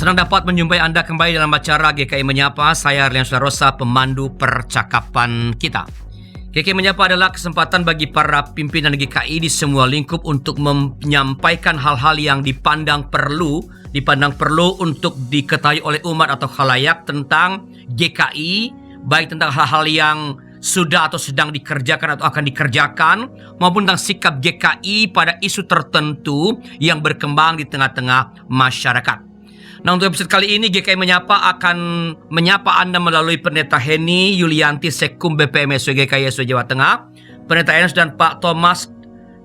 Senang dapat menjumpai Anda kembali dalam acara GKI Menyapa. Saya Arlian Sularosa, pemandu percakapan kita. GKI Menyapa adalah kesempatan bagi para pimpinan GKI di semua lingkup untuk menyampaikan hal-hal yang dipandang perlu untuk diketahui oleh umat atau khalayak tentang GKI, baik tentang hal-hal yang sudah atau sedang dikerjakan atau akan dikerjakan, maupun tentang sikap GKI pada isu tertentu yang berkembang di tengah-tengah masyarakat. Nah, untuk episode kali ini GKI Menyapa akan menyapa Anda melalui Pendeta Henny Yulianti Sekum BPMSW GKI SW Jawa Tengah, Pendeta Enos dan Pak Thomas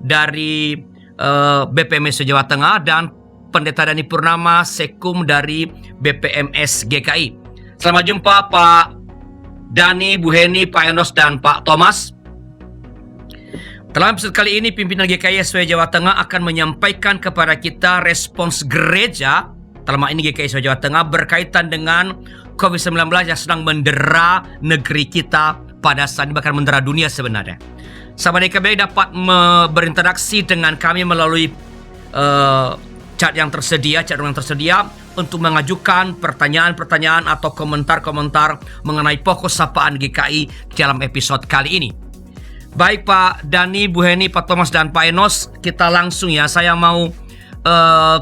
dari BPMSW Jawa Tengah, dan Pendeta Dani Purnama Sekum dari BPMS GKI. Selamat jumpa Pak Dani, Bu Henny, Pak Enos, dan Pak Thomas. Dalam episode kali ini, pimpinan GKI SW Jawa Tengah akan menyampaikan kepada kita respons gereja, dalam hal ini GKI SW Jawa Tengah, berkaitan dengan COVID-19 yang sedang mendera negeri kita pada saat ini, bahkan mendera dunia sebenarnya. Sahabat GKI dapat berinteraksi dengan kami melalui chat yang tersedia untuk mengajukan pertanyaan-pertanyaan atau komentar-komentar mengenai pokok sapaan GKI dalam episode kali ini. Baik Pak Dani, Bu Henny, Pak Thomas, dan Pak Enos, kita langsung ya. Saya mau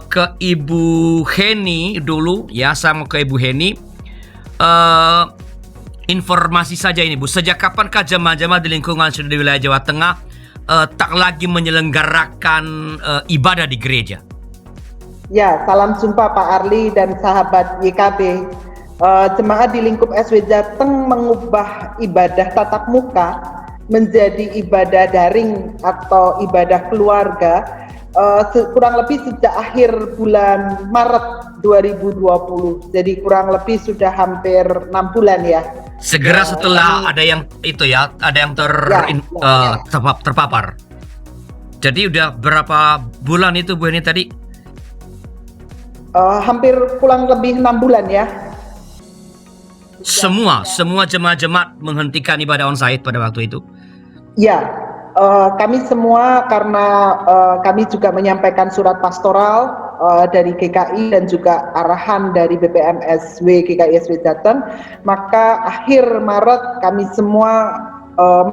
ke Ibu Henny dulu ya. Saya mau ke Ibu Henny. Informasi saja ini Bu, sejak kapankah jemaah-jemaah di lingkungan sudah di wilayah Jawa Tengah tak lagi menyelenggarakan ibadah di gereja? Ya, salam jumpa Pak Arli dan sahabat YKB. Jemaat di lingkup SW Jateng mengubah ibadah tatap muka menjadi ibadah daring atau ibadah keluarga kurang lebih sejak akhir bulan Maret 2020. Jadi kurang lebih sudah hampir 6 bulan ya. Segera setelah ada yang itu ya, ada yang terpapar. Jadi udah berapa bulan itu Bu Henny tadi? Hampir kurang lebih 6 bulan ya. Semua jemaat-jemaat menghentikan ibadah onsite pada waktu itu? Ya, kami semua karena kami juga menyampaikan surat pastoral dari GKI dan juga arahan dari BPMSW GKI SW Jateng, maka akhir Maret kami semua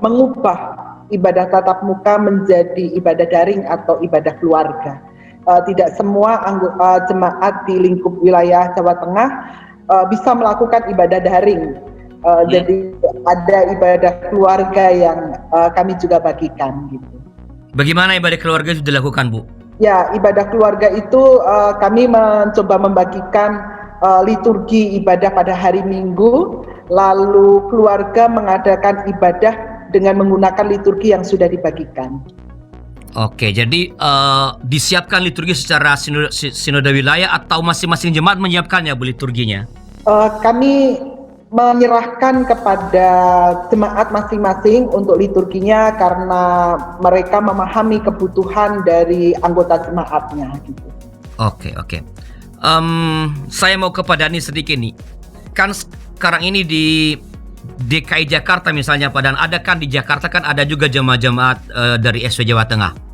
mengubah ibadah tatap muka menjadi ibadah daring atau ibadah keluarga. Tidak semua jemaat di lingkup wilayah Jawa Tengah bisa melakukan ibadah daring. Jadi ada ibadah keluarga yang kami juga bagikan gitu. Bagaimana ibadah keluarga itu dilakukan, Bu? Ya, ibadah keluarga itu kami mencoba membagikan liturgi ibadah pada hari Minggu, lalu keluarga mengadakan ibadah dengan menggunakan liturgi yang sudah dibagikan. Oke, jadi disiapkan liturgi secara sinode wilayah atau masing-masing jemaat menyiapkannya, Bu, liturginya? Kami menyerahkan kepada jemaat masing-masing untuk liturginya karena mereka memahami kebutuhan dari anggota jemaatnya gitu. Oke. Saya mau kepada Dani sedikit nih. Kan sekarang ini di DKI Jakarta misalnya, Pak, dan ada kan di Jakarta kan ada juga jemaat-jemaat dari SW Jawa Tengah.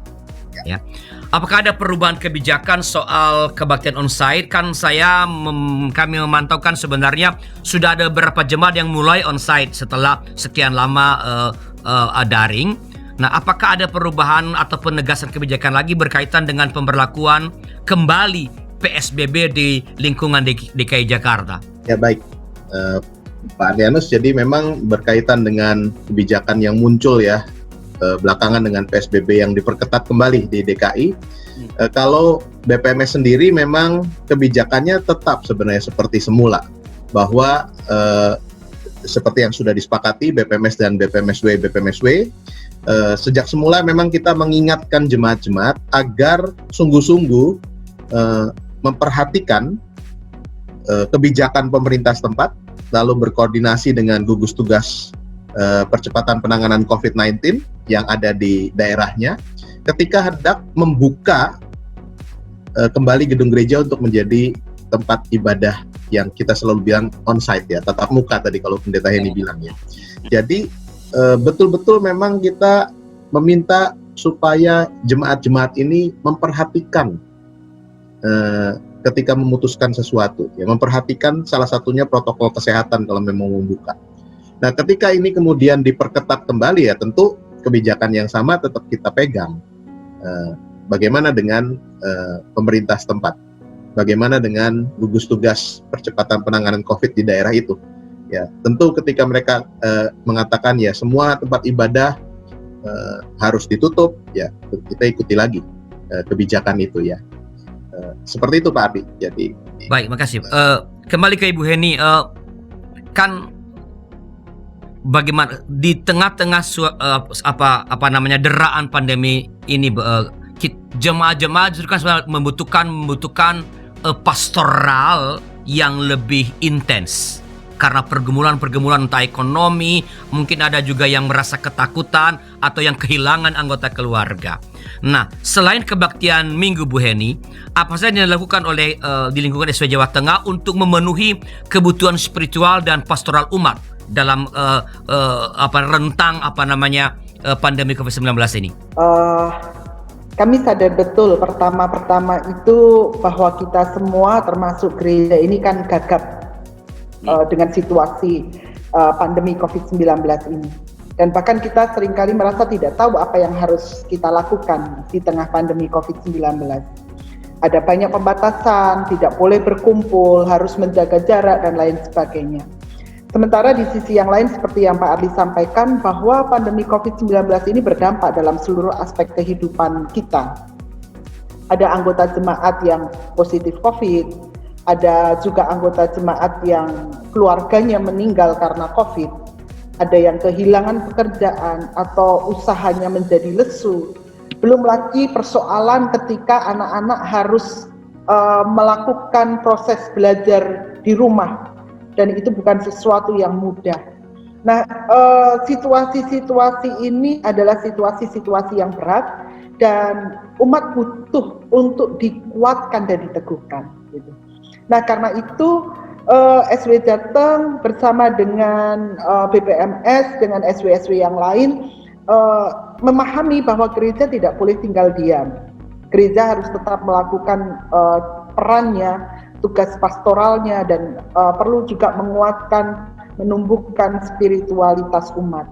Ya. Apakah ada perubahan kebijakan soal kebaktian onsite? Kan kami memantaukan sebenarnya sudah ada beberapa jemaat yang mulai onsite setelah sekian lama daring. Nah, apakah ada perubahan atau penegasan kebijakan lagi berkaitan dengan pemberlakuan kembali PSBB di lingkungan DKI Jakarta? Ya baik, Pak Arlianus, jadi memang berkaitan dengan kebijakan yang muncul ya belakangan dengan PSBB yang diperketat kembali di DKI. Kalau BPMS sendiri memang kebijakannya tetap sebenarnya seperti semula, bahwa seperti yang sudah disepakati BPMS dan BPMSW, sejak semula memang kita mengingatkan jemaat-jemaat agar sungguh-sungguh memperhatikan kebijakan pemerintah setempat, lalu berkoordinasi dengan gugus tugas percepatan penanganan COVID-19 yang ada di daerahnya ketika hendak membuka kembali gedung gereja untuk menjadi tempat ibadah yang kita selalu bilang on-site ya, tatap muka tadi kalau Pendeta Henny bilang ya. Jadi betul-betul memang kita meminta supaya jemaat-jemaat ini memperhatikan ketika memutuskan sesuatu, ya memperhatikan salah satunya protokol kesehatan kalau memang membuka. Nah, ketika ini kemudian diperketat kembali, ya tentu kebijakan yang sama tetap kita pegang. Bagaimana dengan pemerintah setempat? Bagaimana dengan gugus tugas percepatan penanganan COVID di daerah itu? Ya, tentu ketika mereka mengatakan ya semua tempat ibadah harus ditutup, ya kita ikuti lagi kebijakan itu ya. Seperti itu Pak Ardi. Jadi baik, makasih. Kembali ke Ibu Heni, kan bagaimana di tengah-tengah deraan pandemi ini, jemaah-jemaah justru kan sebenarnya membutuhkan pastoral yang lebih intens. Karena pergumulan entah ekonomi, mungkin ada juga yang merasa ketakutan atau yang kehilangan anggota keluarga. Nah, selain kebaktian Minggu Bu Heni, apa saja yang dilakukan oleh di lingkungan SW Jawa Tengah untuk memenuhi kebutuhan spiritual dan pastoral umat dalam rentang pandemi COVID-19 ini? Kami sadar betul pertama itu bahwa kita semua termasuk gereja ini kan gagap dengan situasi pandemi COVID-19 ini. Dan bahkan kita seringkali merasa tidak tahu apa yang harus kita lakukan di tengah pandemi COVID-19. Ada banyak pembatasan, tidak boleh berkumpul, harus menjaga jarak, dan lain sebagainya. Sementara di sisi yang lain seperti yang Pak Ardi sampaikan bahwa pandemi COVID-19 ini berdampak dalam seluruh aspek kehidupan kita. Ada anggota jemaat yang positif COVID, ada juga anggota jemaat yang keluarganya meninggal karena COVID, ada yang kehilangan pekerjaan atau usahanya menjadi lesu. Belum lagi persoalan ketika anak-anak harus melakukan proses belajar di rumah, dan itu bukan sesuatu yang mudah. Nah, situasi-situasi ini adalah situasi-situasi yang berat dan umat butuh untuk dikuatkan dan diteguhkan. Gitu. Nah, karena itu SW Jateng bersama dengan BPMS, dengan SW-SW yang lain memahami bahwa gereja tidak boleh tinggal diam. Gereja harus tetap melakukan perannya, tugas pastoralnya, dan perlu juga menguatkan, menumbuhkan spiritualitas umat.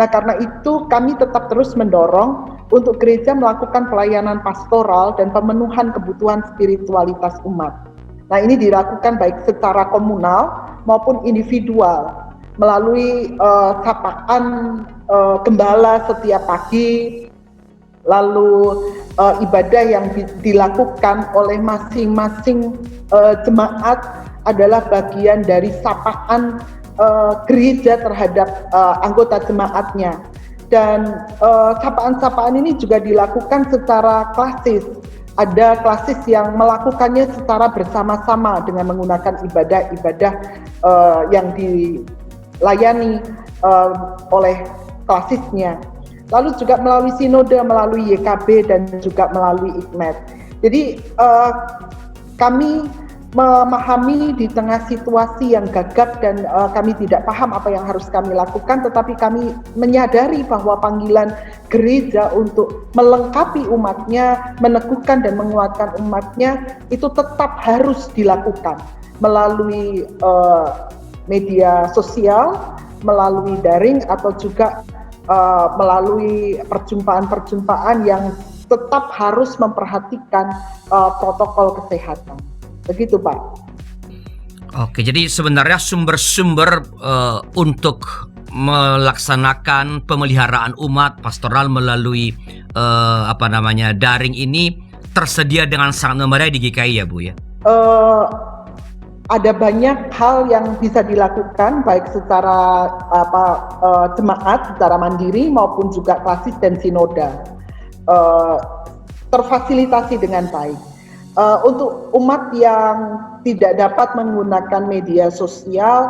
Nah, karena itu kami tetap terus mendorong untuk gereja melakukan pelayanan pastoral dan pemenuhan kebutuhan spiritualitas umat. Nah, ini dilakukan baik secara komunal maupun individual melalui sapaan gembala setiap pagi, lalu ibadah yang dilakukan oleh masing-masing jemaat adalah bagian dari sapaan gereja terhadap anggota jemaatnya. Dan sapaan-sapaan ini juga dilakukan secara klasis. Ada klasis yang melakukannya secara bersama-sama dengan menggunakan ibadah-ibadah yang dilayani oleh klasisnya. Lalu juga melalui sinode, melalui YKB, dan juga melalui IKMET. Jadi kami memahami di tengah situasi yang gagap dan kami tidak paham apa yang harus kami lakukan, tetapi kami menyadari bahwa panggilan gereja untuk melengkapi umatnya, meneguhkan dan menguatkan umatnya itu tetap harus dilakukan melalui media sosial, melalui daring, atau juga melalui perjumpaan-perjumpaan yang tetap harus memperhatikan protokol kesehatan. Begitu Pak. Oke, jadi sebenarnya sumber-sumber untuk melaksanakan pemeliharaan umat pastoral melalui daring ini tersedia dengan sangat memadai di GKI ya Bu ya? Ada banyak hal yang bisa dilakukan baik secara jemaat, secara mandiri maupun juga klasis dan sinoda. Terfasilitasi dengan baik. Untuk umat yang tidak dapat menggunakan media sosial,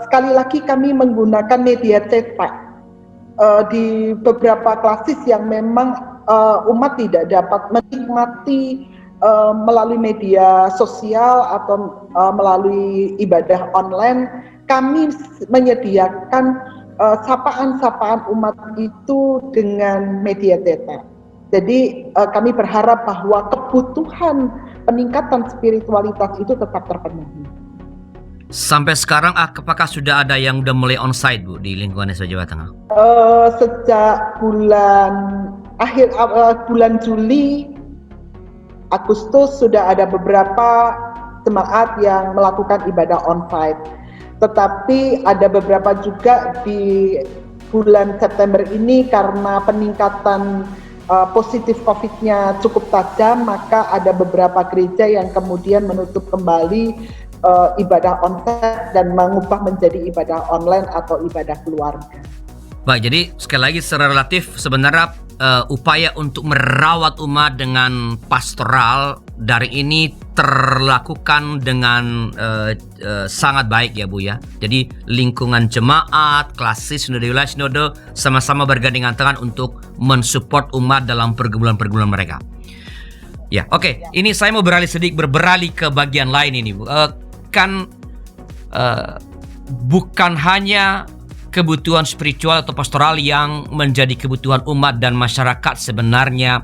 sekali lagi kami menggunakan media cetak. Di beberapa klasis yang memang umat tidak dapat menikmati melalui media sosial atau melalui ibadah online, kami menyediakan sapaan-sapaan umat itu dengan media cetak. Jadi kami berharap bahwa kebutuhan peningkatan spiritualitas itu tetap terpenuhi. Sampai sekarang apakah sudah ada yang udah mulai onsite Bu di lingkungan SW Jawa Tengah? Sejak bulan Juli, Agustus sudah ada beberapa jemaat yang melakukan ibadah onsite. Tetapi ada beberapa juga di bulan September ini karena peningkatan positif COVID-nya cukup tajam, maka ada beberapa gereja yang kemudian menutup kembali ibadah onsite dan mengubah menjadi ibadah online atau ibadah keluarga. Baik, jadi sekali lagi secara relatif sebenarnya upaya untuk merawat umat dengan pastoral dari ini terlakukan dengan sangat baik ya Bu ya. Jadi lingkungan jemaat, klasis, sinode wilayah, sinode sama-sama bergandengan tangan untuk mensupport umat dalam pergumulan-pergumulan mereka. Ya, oke. Ini saya mau beralih ke bagian lain ini Bu. Bukan hanya kebutuhan spiritual atau pastoral yang menjadi kebutuhan umat dan masyarakat sebenarnya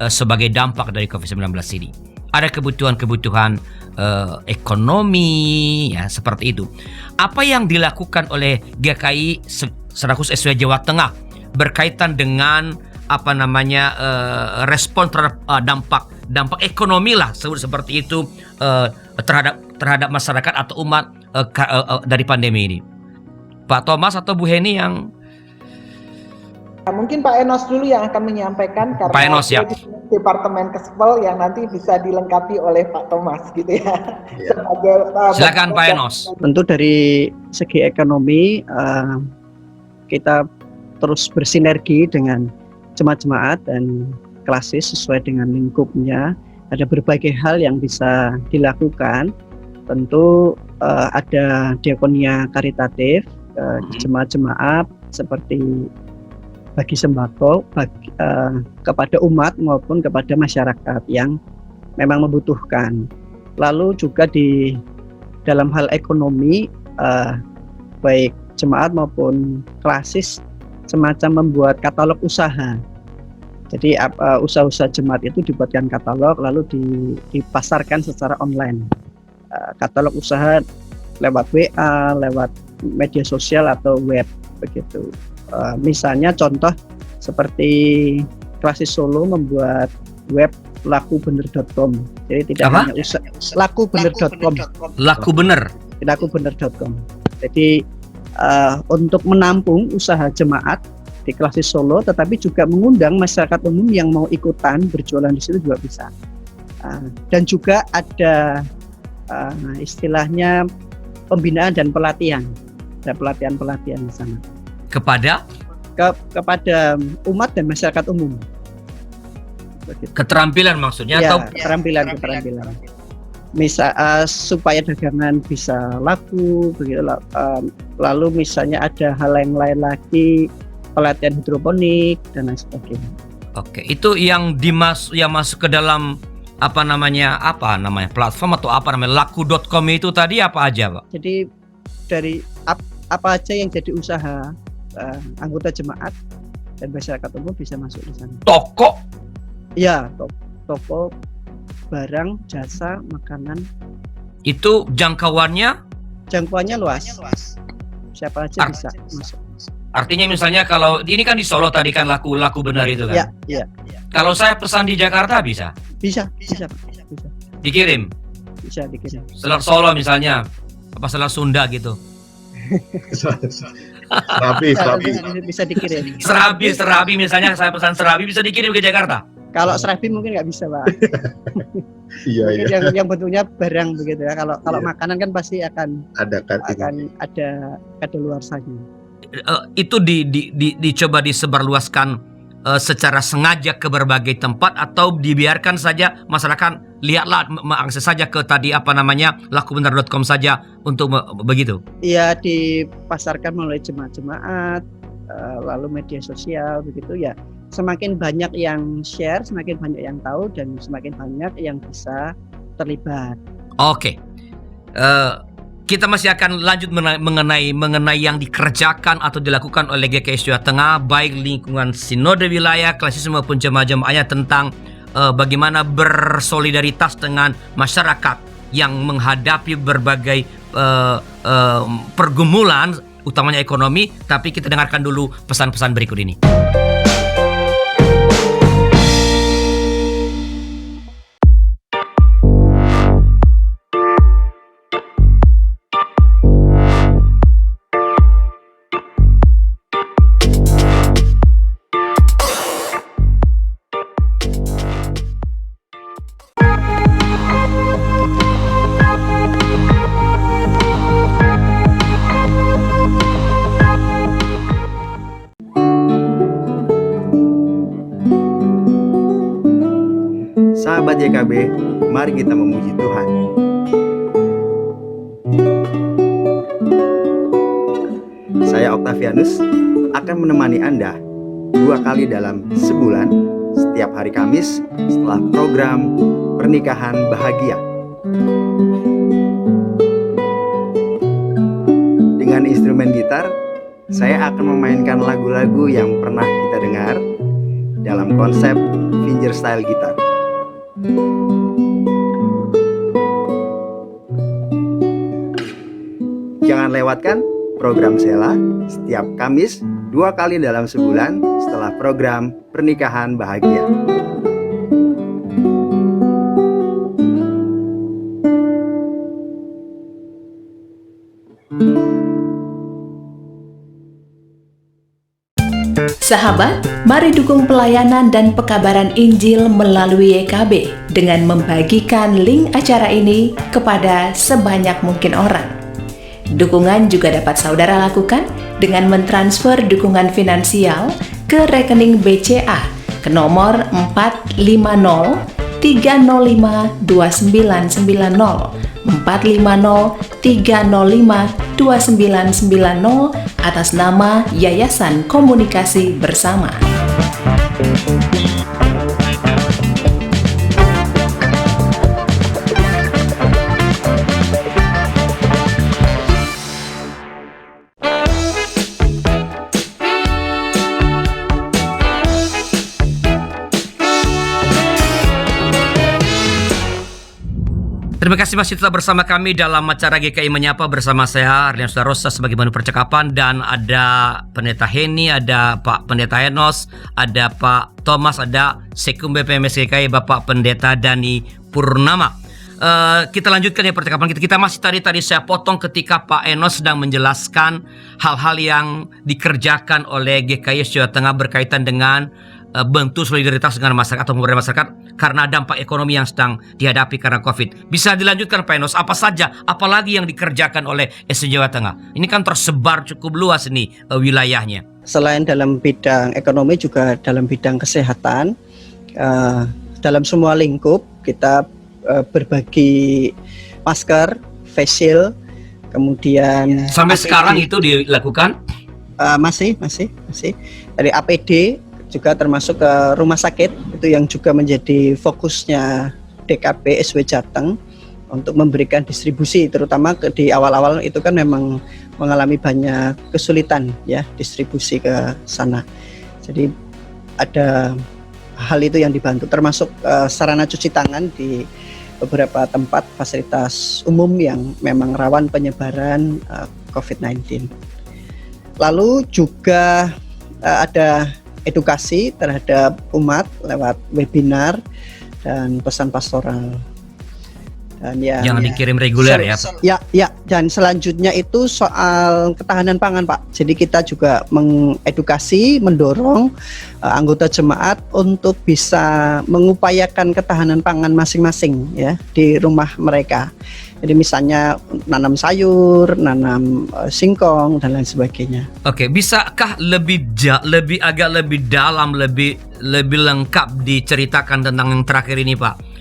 sebagai dampak dari COVID-19 ini. Ada kebutuhan-kebutuhan ekonomi ya seperti itu. Apa yang dilakukan oleh GKI serakus SW Jawa Tengah berkaitan dengan respon terhadap dampak ekonomi lah seperti itu terhadap masyarakat atau umat dari pandemi ini. Pak Thomas atau Bu Heni yang mungkin Pak Enos dulu yang akan menyampaikan karena Pak Enos, ya. di Departemen Kespel yang nanti bisa dilengkapi oleh Pak Thomas gitu ya. Silakan Pak Enos. Tentu dari segi ekonomi kita terus bersinergi dengan jemaat-jemaat dan klasis sesuai dengan lingkupnya. Ada berbagai hal yang bisa dilakukan. Tentu ada diakonia karitatif, jemaat-jemaat seperti bagi sembako kepada umat maupun kepada masyarakat yang memang membutuhkan. Lalu juga di dalam hal ekonomi baik jemaat maupun klasis semacam membuat katalog usaha. Jadi usaha-usaha jemaat itu dibuatkan katalog lalu dipasarkan secara online. Katalog usaha lewat WA, lewat media sosial atau web begitu. Misalnya contoh seperti Klasis Solo membuat web lakubener.com. Jadi tidak hanya lakubener.com. Lakubener.com. Jadi untuk menampung usaha jemaat di Klasis Solo, tetapi juga mengundang masyarakat umum yang mau ikutan berjualan di situ juga bisa. Dan juga ada istilahnya pembinaan dan pelatihan. Ada pelatihan-pelatihan di sana. Kepada umat dan masyarakat umum. Begitu. Keterampilan maksudnya ya, atau keterampilan. Misal supaya dagangan bisa laku begitu. Lalu misalnya ada hal yang lain lagi, pelatihan hidroponik dan lain sebagainya. Oke, itu yang masuk ke dalam platform atau laku.com itu tadi apa aja, Pak? Jadi dari apa aja yang jadi usaha anggota jemaat dan masyarakat umum bisa masuk di sana. Toko? Ya, toko, barang, jasa, makanan. Itu jangkauannya? Jangkauannya luas. Siapa aja bisa masuk. Artinya misalnya kalau ini kan di Solo tadi kan laku benar itu kan? Iya. Kalau saya pesan di Jakarta bisa? Bisa. Dikirim? Bisa dikirim. Selat Solo misalnya, apa selat Sunda gitu? Serabi. Bisa dikirim. Serabi misalnya saya pesan serabi bisa dikirim ke Jakarta? Kalau serabi mungkin nggak bisa, Pak. Iya. Yang bentuknya barang begitu ya. Kalau makanan kan pasti akan ada kadaluarsanya. Itu dicoba disebarluaskan secara sengaja ke berbagai tempat atau dibiarkan saja masyarakat lihatlah mengakses saja ke tadi lakubener.com saja untuk begitu? Iya, dipasarkan melalui jemaat-jemaat, lalu media sosial begitu ya. Semakin banyak yang share, semakin banyak yang tahu dan semakin banyak yang bisa terlibat. Oke. Kita masih akan lanjut mengenai yang dikerjakan atau dilakukan oleh GKI Jawa Tengah, baik lingkungan sinode wilayah, klasis maupun jemaah-jemaahnya tentang bagaimana bersolidaritas dengan masyarakat yang menghadapi berbagai pergumulan, utamanya ekonomi. Tapi kita dengarkan dulu pesan-pesan berikut ini. Sahabat YKB, mari kita memuji Tuhan. Saya Octavianus akan menemani Anda 2 kali dalam sebulan, setiap hari Kamis setelah program Pernikahan Bahagia. Dengan instrumen gitar, saya akan memainkan lagu-lagu yang pernah kita dengar dalam konsep fingerstyle gitar. Jangan lewatkan program Sela setiap Kamis 2 kali dalam sebulan setelah program Pernikahan Bahagia. Sahabat, mari dukung pelayanan dan pekabaran Injil melalui YKB dengan membagikan link acara ini kepada sebanyak mungkin orang. Dukungan juga dapat saudara lakukan dengan mentransfer dukungan finansial ke rekening BCA ke nomor 450 305 2990 450 305 2990 atas nama Yayasan Komunikasi Bersama. Terima kasih masih tetap bersama kami dalam acara GKI Menyapa bersama saya Arlian Rosa sebagai pandu percakapan, dan ada Pendeta Heni, ada Pak Pendeta Enos, ada Pak Thomas, ada Sekum BPMS GKI Bapak Pendeta Dani Purnama. Kita lanjutkan ya percakapan kita. Kita masih tadi saya potong ketika Pak Enos sedang menjelaskan hal-hal yang dikerjakan oleh GKI Jawa Tengah berkaitan dengan bentuk solidaritas dengan masyarakat atau pemberdayaan masyarakat karena dampak ekonomi yang sedang dihadapi karena COVID. Bisa dilanjutkan Pak Enos, apa saja, apalagi yang dikerjakan oleh SDN Jawa Tengah? Ini kan tersebar cukup luas nih wilayahnya. Selain dalam bidang ekonomi juga dalam bidang kesehatan, dalam semua lingkup kita berbagi masker, face shield, kemudian sampai APD. Sekarang itu dilakukan? Masih dari APD juga termasuk ke rumah sakit, itu yang juga menjadi fokusnya DKP SW Jateng untuk memberikan distribusi, terutama di awal-awal itu kan memang mengalami banyak kesulitan ya distribusi ke sana. Jadi ada hal itu yang dibantu, termasuk sarana cuci tangan di beberapa tempat fasilitas umum yang memang rawan penyebaran COVID-19. Lalu juga ada edukasi terhadap umat lewat webinar dan pesan pastoral. Dan yang dikirim reguler ya. Ya, dan selanjutnya itu soal ketahanan pangan, Pak. Jadi kita juga mengedukasi, mendorong anggota jemaat untuk bisa mengupayakan ketahanan pangan masing-masing ya di rumah mereka. Jadi misalnya nanam sayur, nanam singkong dan lain sebagainya. Oke, bisakah lebih dalam, lebih lengkap diceritakan tentang yang terakhir ini, Pak?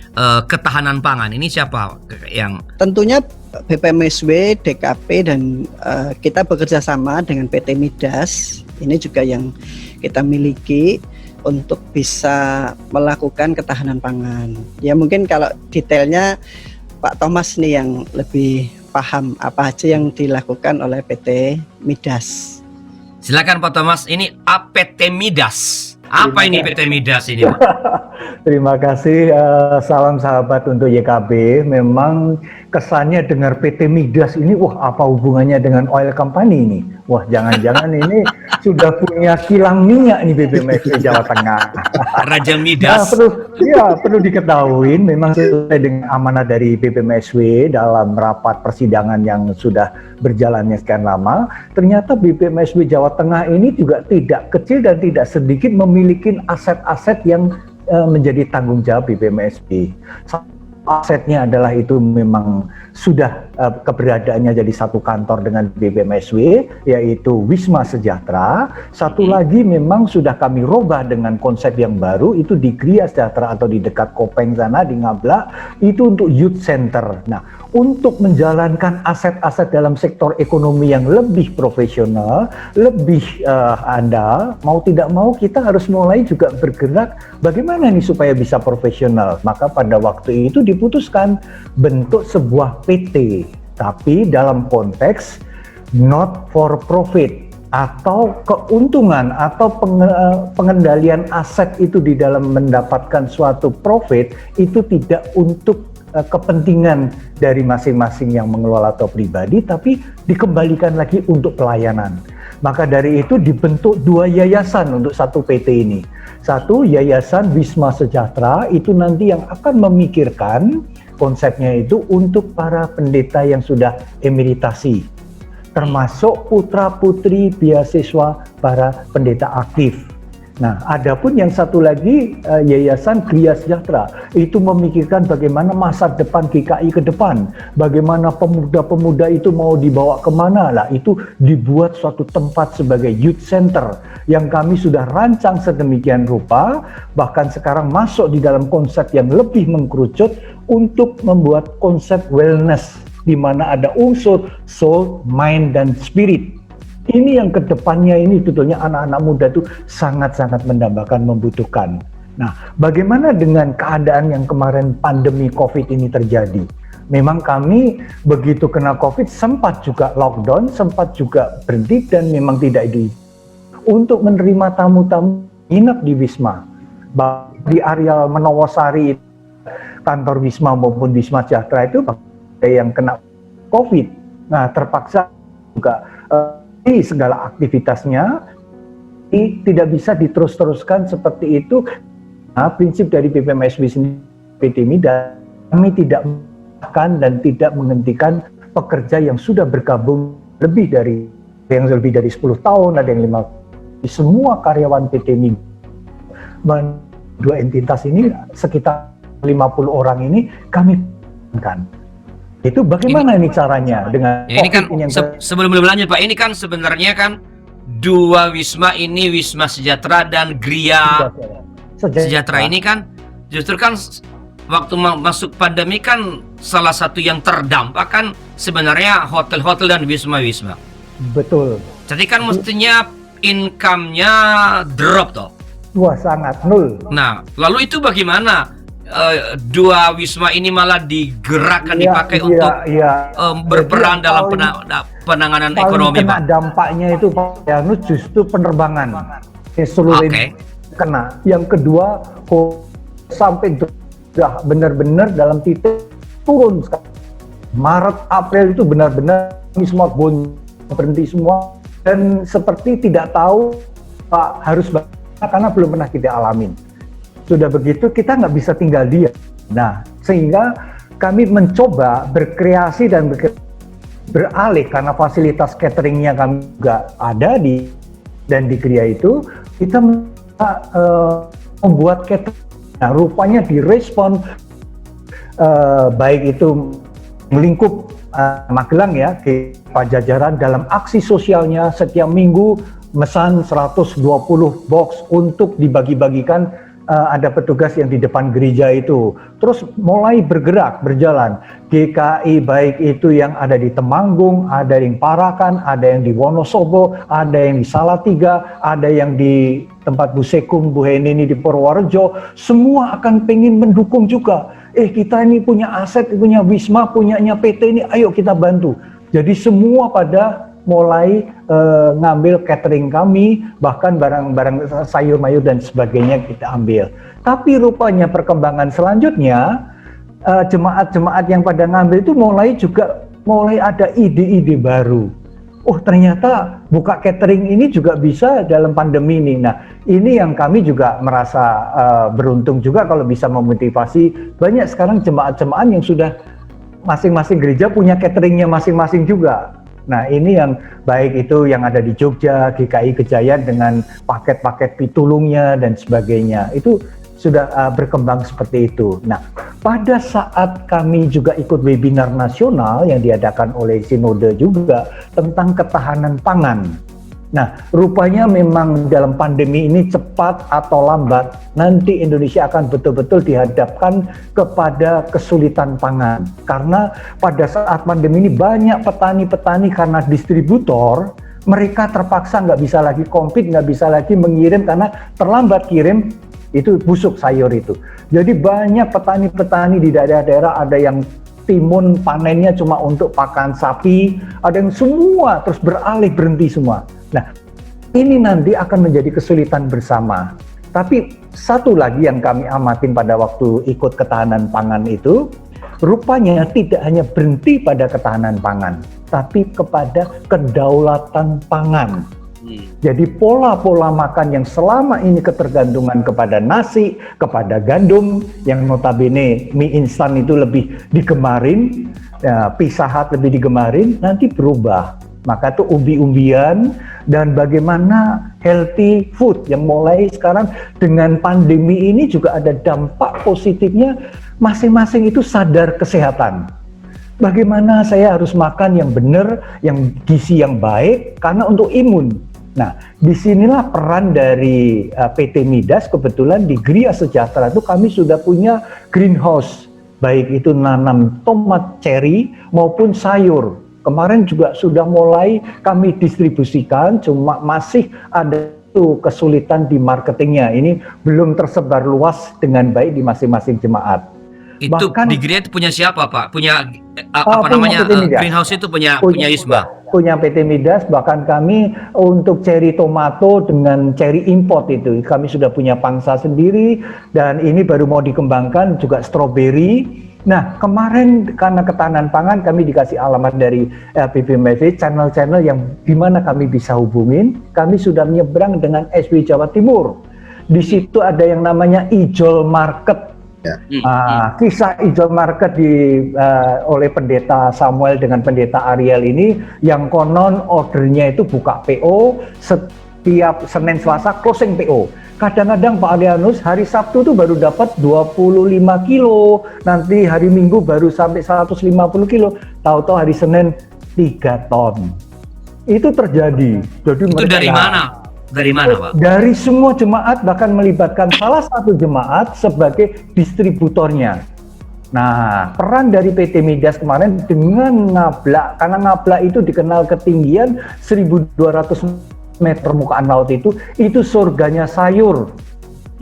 Ketahanan pangan ini siapa yang? Tentunya BPMSW, DKP, dan kita bekerja sama dengan PT Midas. Ini juga yang kita miliki untuk bisa melakukan ketahanan pangan. Ya mungkin kalau detailnya Pak Thomas nih yang lebih paham apa aja yang dilakukan oleh PT Midas. Silakan Pak Thomas, ini APT Midas. Apa ini PT Midas ini, Pak? Terima kasih, salam sahabat untuk YKB. Memang kesannya dengar PT Midas ini, wah apa hubungannya dengan oil company ini? Wah jangan-jangan ini sudah punya kilang minyak nih BPMSW Jawa Tengah. Raja Nah, Midas. perlu diketahui memang sesuai dengan amanah dari BPMSW dalam rapat persidangan yang sudah berjalannya sekian lama, ternyata BPMSW Jawa Tengah ini juga tidak kecil dan tidak sedikit memiliki aset-aset yang menjadi tanggung jawab BPMSW. Asetnya adalah itu memang sudah keberadaannya jadi satu kantor dengan BPMSW, yaitu Wisma Sejahtera. Satu lagi memang sudah kami robah dengan konsep yang baru, itu di Gria Sejahtera atau di dekat Kopeng sana, di Ngablak, itu untuk youth center. Nah, untuk menjalankan aset-aset dalam sektor ekonomi yang lebih profesional, lebih andal, mau tidak mau kita harus mulai juga bergerak bagaimana nih supaya bisa profesional. Maka pada waktu itu diputuskan bentuk sebuah PT, tapi dalam konteks not for profit, atau keuntungan atau pengendalian aset itu di dalam mendapatkan suatu profit itu tidak untuk kepentingan dari masing-masing yang mengelola atau pribadi, tapi dikembalikan lagi untuk pelayanan. Maka dari itu dibentuk dua yayasan untuk satu PT ini. Satu, Yayasan Wisma Sejahtera, itu nanti yang akan memikirkan konsepnya itu untuk para pendeta yang sudah emeritasi, termasuk putra-putri beasiswa para pendeta aktif. Nah, adapun yang satu lagi, Yayasan Gria Sejahtera, itu memikirkan bagaimana masa depan GKI ke depan, bagaimana pemuda-pemuda itu mau dibawa kemana. Lah, itu dibuat suatu tempat sebagai youth center yang kami sudah rancang sedemikian rupa, bahkan sekarang masuk di dalam konsep yang lebih mengkerucut untuk membuat konsep wellness, di mana ada unsur soul, mind, dan spirit. Ini yang kedepannya ini tentunya anak-anak muda itu sangat-sangat mendambakan, membutuhkan. Nah, bagaimana dengan keadaan yang kemarin pandemi COVID ini terjadi? Memang kami begitu kena COVID sempat juga lockdown, sempat juga berhenti dan memang tidak untuk menerima tamu-tamu nginep di Wisma. Di areal Menowosari, kantor Wisma maupun Wisma Sejahtera itu ada yang kena COVID. Nah, terpaksa juga segala aktivitasnya tidak bisa diterus-teruskan seperti itu. Nah, prinsip dari BPMSW sendiri, PT Midas, kami tidak menghentikan dan tidak menghentikan pekerja yang sudah bergabung lebih dari 10 tahun, ada yang 5. Semua karyawan PT Midas, dua entitas ini sekitar 50 orang ini kami kan. Itu bagaimana ini caranya dengan ini kan ini yang sebelum lanjut Pak, ini kan sebenarnya kan dua wisma ini, Wisma Sejahtera dan Gria Sejahtera ini kan justru kan waktu masuk pandemi kan salah satu yang terdampak kan sebenarnya hotel-hotel dan wisma-wisma. Betul. Jadi kan mestinya income-nya drop toh. Wah, sangat nol. Nah, lalu itu bagaimana? Dua wisma ini malah digerakkan, dipakai untuk berperan dalam penanganan ekonomi, Pak. Dampaknya itu Pak Yanus justru penerbangan seluruh kena. Yang kedua sampai sudah benar-benar dalam titik turun. Maret April itu benar-benar semua berhenti semua dan seperti tidak tahu Pak harus karena belum pernah kita alamin. Sudah begitu kita nggak bisa tinggal diam. Nah, sehingga kami mencoba berkreasi dan beralih karena fasilitas cateringnya kami juga ada di Gria itu, kita membuat catering. Nah, rupanya direspon baik itu lingkup Magelang ya, ke Pajajaran dalam aksi sosialnya setiap minggu mesan 120 box untuk dibagi-bagikan. Ada petugas yang di depan gereja itu, terus mulai bergerak, berjalan. GKI baik itu yang ada di Temanggung, ada yang Parakan, ada yang di Wonosobo, ada yang di Salatiga, ada yang di tempat Bu Sekum, Bu Henini di Purworejo, semua akan pengen mendukung juga. Kita ini punya aset, punya Wisma, punyanya PT ini, ayo kita bantu. Jadi semua pada mulai ngambil catering kami, bahkan barang-barang sayur mayur dan sebagainya kita ambil. Tapi rupanya perkembangan selanjutnya jemaat-jemaat yang pada ngambil itu mulai ada ide-ide baru. Oh, ternyata buka catering ini juga bisa dalam pandemi ini. Nah, ini yang kami juga merasa beruntung juga kalau bisa memotivasi banyak sekarang jemaat-jemaat yang sudah masing-masing gereja punya cateringnya masing-masing juga. Nah, ini yang baik itu yang ada di Jogja, GKI Kejayaan dengan paket-paket pitulungnya dan sebagainya. Itu sudah berkembang seperti itu. Nah, pada saat kami juga ikut webinar nasional yang diadakan oleh Sinode juga tentang ketahanan pangan. Nah, rupanya memang dalam pandemi ini cepat atau lambat, nanti Indonesia akan betul-betul dihadapkan kepada kesulitan pangan. Karena pada saat pandemi ini banyak petani-petani karena distributor, mereka terpaksa nggak bisa lagi compete, nggak bisa lagi mengirim karena terlambat kirim, itu busuk sayur itu. Jadi banyak petani-petani di daerah-daerah ada yang timun panennya cuma untuk pakan sapi, ada yang semua terus berhenti semua. Nah, ini nanti akan menjadi kesulitan bersama. Tapi satu lagi yang kami amatin pada waktu ikut ketahanan pangan itu, rupanya tidak hanya berhenti pada ketahanan pangan, tapi kepada kedaulatan pangan. Jadi pola-pola makan yang selama ini ketergantungan kepada nasi, kepada gandum, yang notabene mie instan itu lebih digemarin, ya, Pizza Hut lebih digemarin, nanti berubah. Maka itu umbi-umbian dan bagaimana healthy food yang mulai sekarang dengan pandemi ini juga ada dampak positifnya, masing-masing itu sadar kesehatan. Bagaimana saya harus makan yang benar, yang gizi yang baik, karena untuk imun. Nah, disinilah peran dari PT Midas. Kebetulan di Gria Sejahtera itu kami sudah punya greenhouse, baik itu nanam tomat cherry maupun sayur. Kemarin juga sudah mulai kami distribusikan, cuma masih ada kesulitan di marketingnya. Ini belum tersebar luas dengan baik di masing-masing jemaat. Itu bahkan, di Gria itu punya siapa, Pak? Punya namanya greenhouse itu punya Isma. Punya PT Midas, bahkan kami untuk cherry tomato dengan cherry import itu kami sudah punya pangsa sendiri, dan ini baru mau dikembangkan juga strawberry. Nah, kemarin karena ketahanan pangan kami dikasih alamat dari BPMSW, channel-channel yang dimana kami bisa hubungin. Kami sudah menyeberang dengan SW Jawa Timur. Di situ ada yang namanya Ijol Market. Kisah Ijol Market oleh pendeta Samuel dengan pendeta Ariel ini, yang konon ordernya itu buka PO setiap Senin Selasa closing PO. Kadang-kadang Pak Adrianus hari Sabtu tuh baru dapat 25 kilo, nanti hari Minggu baru sampai 150 kilo, tahu-tahu hari Senin 3 ton. Itu terjadi. Jadi itu dari mana? Dari mana, Pak? Dari semua jemaat, bahkan melibatkan salah satu jemaat sebagai distributornya. Nah, peran dari PT Midas kemarin dengan ngablak, karena ngablak itu dikenal ketinggian 1.200 meter permukaan laut itu surganya sayur.